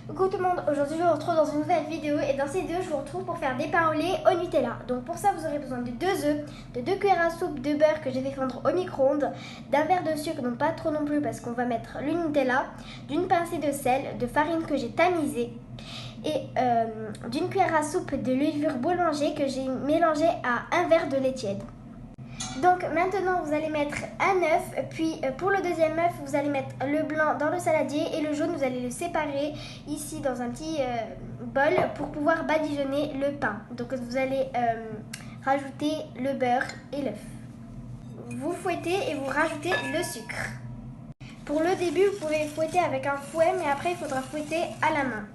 Coucou tout le monde, aujourd'hui je vous retrouve dans une nouvelle vidéo et dans cette vidéo je vous retrouve pour faire des pains au lait au Nutella. Donc pour ça vous aurez besoin de 2 œufs, de 2 cuillères à soupe de beurre que j'ai fait fondre au micro-ondes, d'un verre de sucre, donc pas trop non plus parce qu'on va mettre le Nutella, d'une pincée de sel, de farine que j'ai tamisée et d'une cuillère à soupe de levure boulanger que j'ai mélangée à un verre de lait tiède. Donc maintenant vous allez mettre un œuf, puis pour le deuxième œuf vous allez mettre le blanc dans le saladier et le jaune vous allez le séparer ici dans un petit bol pour pouvoir badigeonner le pain. Donc vous allez rajouter le beurre et l'œuf. Vous fouettez et vous rajoutez le sucre. Pour le début vous pouvez fouetter avec un fouet mais après il faudra fouetter à la main.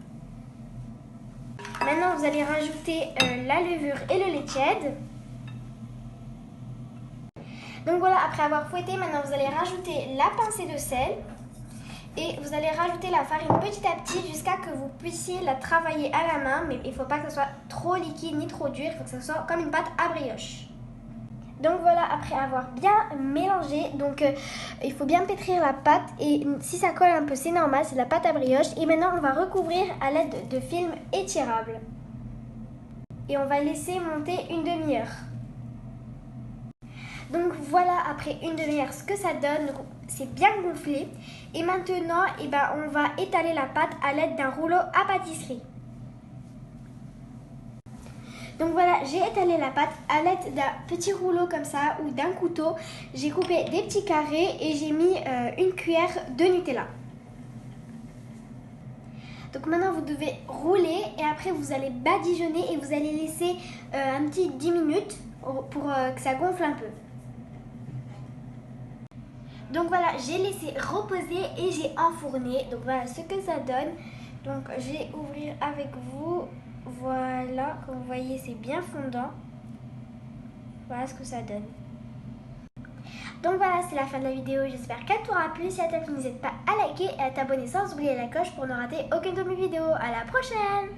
Maintenant vous allez rajouter la levure et le lait tiède. Donc voilà, après avoir fouetté, maintenant vous allez rajouter la pincée de sel et vous allez rajouter la farine petit à petit jusqu'à ce que vous puissiez la travailler à la main, mais il ne faut pas que ce soit trop liquide ni trop dur, il faut que ce soit comme une pâte à brioche. Donc voilà, après avoir bien mélangé, donc il faut bien pétrir la pâte et si ça colle un peu c'est normal, c'est de la pâte à brioche. Et maintenant on va recouvrir à l'aide de film étirable et on va laisser monter une demi-heure. Donc voilà, après une demi-heure, ce que ça donne, c'est bien gonflé. Et maintenant, on va étaler la pâte à l'aide d'un rouleau à pâtisserie. Donc voilà, j'ai étalé la pâte à l'aide d'un petit rouleau comme ça ou d'un couteau. J'ai coupé des petits carrés et j'ai mis une cuillère de Nutella. Donc maintenant vous devez rouler et après vous allez badigeonner et vous allez laisser un petit 10 minutes pour que ça gonfle un peu. Donc voilà, j'ai laissé reposer et j'ai enfourné. Donc voilà ce que ça donne. Donc je vais ouvrir avec vous. Voilà, comme vous voyez c'est bien fondant. Voilà ce que ça donne. Donc voilà, c'est la fin de la vidéo. J'espère qu'elle t'aura plu. Si elle t'a plu, n'hésite pas à liker et à t'abonner sans oublier la cloche pour ne rater aucune de mes vidéos. À la prochaine!